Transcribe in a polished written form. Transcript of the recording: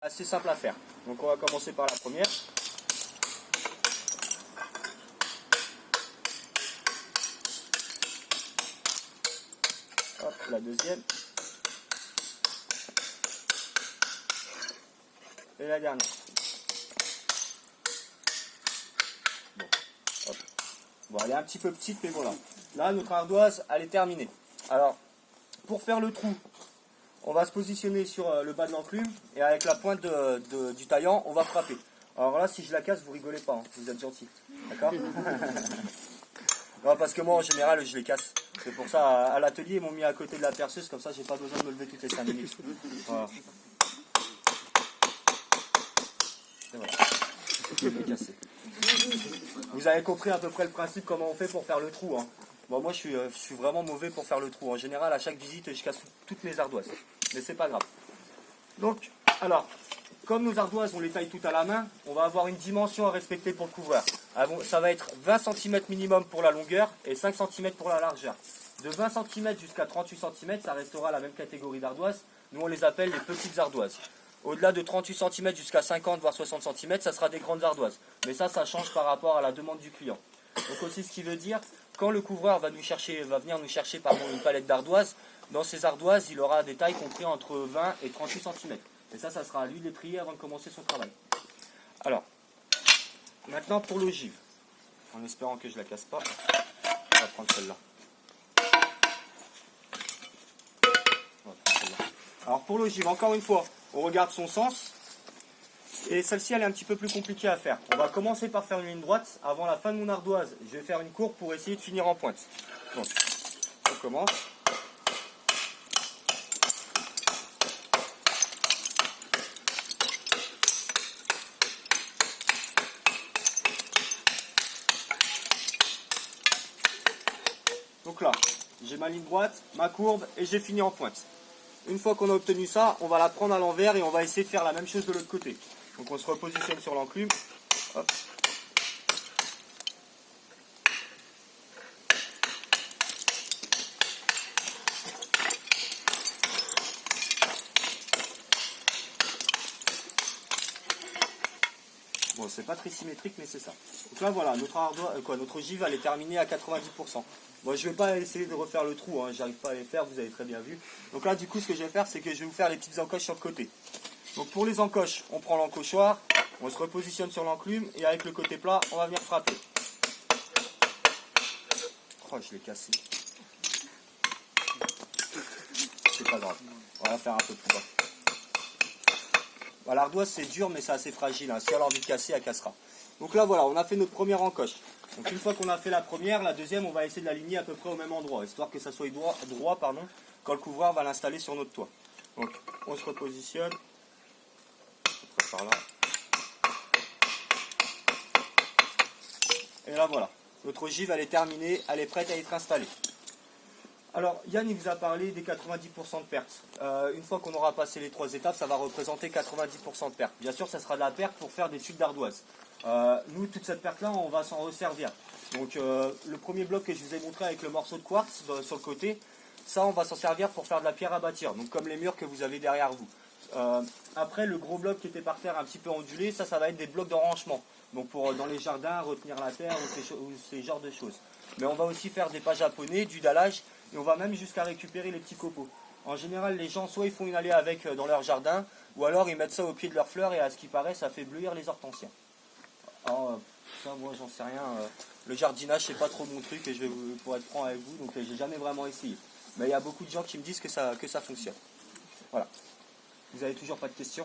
Assez simple à faire. Donc on va commencer par la première. Hop, la deuxième. Et la dernière. Bon, hop. Bon, elle est un petit peu petite, mais voilà. Là, notre ardoise, elle est terminée. Alors, pour faire le trou, on va se positionner sur le bas de l'enclume et avec la pointe du taillant, on va frapper. Alors là, si je la casse, vous rigolez pas, hein, vous êtes gentil. D'accord? Non, parce que moi, en général, je les casse. C'est pour ça, à l'atelier, ils m'ont mis à côté de la perceuse, comme ça, j'ai pas besoin de me lever toutes les 5 minutes. Voilà. Et voilà. Je vais les casser. Vous avez compris à peu près le principe, comment on fait pour faire le trou. Hein. Bon, moi, je suis vraiment mauvais pour faire le trou. En général, à chaque visite, je casse toutes mes ardoises. Mais c'est pas grave. Donc, alors, comme nos ardoises, on les taille toutes à la main, on va avoir une dimension à respecter pour le couvreur. Ça va être 20 cm minimum pour la longueur et 5 cm pour la largeur. De 20 cm jusqu'à 38 cm, ça restera la même catégorie d'ardoises. Nous, on les appelle les petites ardoises. Au-delà de 38 cm jusqu'à 50 voire 60 cm, ça sera des grandes ardoises. Mais ça change par rapport à la demande du client. Donc aussi, ce qui veut dire, quand le couvreur va venir nous chercher une palette d'ardoises, dans ces ardoises, il aura des tailles compris entre 20 et 38 cm. Et ça sera à lui de les trier avant de commencer son travail. Alors, maintenant pour l'ogive. En espérant que je ne la casse pas, on va prendre celle-là. Alors pour l'ogive, encore une fois, on regarde son sens. Et celle-ci, elle est un petit peu plus compliquée à faire. On va commencer par faire une ligne droite. Avant la fin de mon ardoise, je vais faire une courbe pour essayer de finir en pointe. Donc, on commence. Donc là, j'ai ma ligne droite, ma courbe et j'ai fini en pointe. Une fois qu'on a obtenu ça, on va la prendre à l'envers et on va essayer de faire la même chose de l'autre côté. Donc on se repositionne sur l'enclume. Hop. Bon, c'est pas très symétrique, mais c'est ça. Donc là, voilà, notre ogive, elle est terminée à 90%. Bon, je vais pas essayer de refaire le trou, hein, j'arrive pas à les faire, vous avez très bien vu. Donc là, du coup, ce que je vais faire, c'est que je vais vous faire les petites encoches sur le côté. Donc pour les encoches, on prend l'encochoir, on se repositionne sur l'enclume, et avec le côté plat, on va venir frapper. Oh, je l'ai cassé. C'est pas grave, on va la faire un peu plus bas. Bon, l'ardoise c'est dur mais c'est assez fragile, hein. Si elle a envie de casser, elle cassera. Donc là voilà, on a fait notre première encoche. Donc une fois qu'on a fait la première, la deuxième on va essayer de l'aligner à peu près au même endroit, histoire que ça soit droit quand le couvreur va l'installer sur notre toit. Donc on se repositionne, par là. Et là voilà, notre ogive elle est terminée, elle est prête à être installée. Alors, Yann il vous a parlé des 90% de pertes. Une fois qu'on aura passé les 3 étapes, ça va représenter 90% de pertes. Bien sûr, ça sera de la perte pour faire des tubes d'ardoise. Nous, toute cette perte-là, on va s'en resservir. Donc, le premier bloc que je vous ai montré avec le morceau de quartz sur le côté, ça, on va s'en servir pour faire de la pierre à bâtir, donc comme les murs que vous avez derrière vous. Après, le gros bloc qui était par terre un petit peu ondulé, ça va être des blocs de rangement. Donc, pour dans les jardins, retenir la terre ou ces genres de choses. Mais on va aussi faire des pas japonais, du dallage, et on va même jusqu'à récupérer les petits copeaux. En général, les gens, soit ils font une allée avec dans leur jardin, ou alors ils mettent ça au pied de leurs fleurs, et à ce qui paraît, ça fait bleuir les hortensias. Alors, ça, moi, j'en sais rien. Le jardinage, c'est pas trop mon truc, et pour être franc avec vous, donc j'ai jamais vraiment essayé. Mais il y a beaucoup de gens qui me disent que ça fonctionne. Voilà. Vous avez toujours pas de questions ?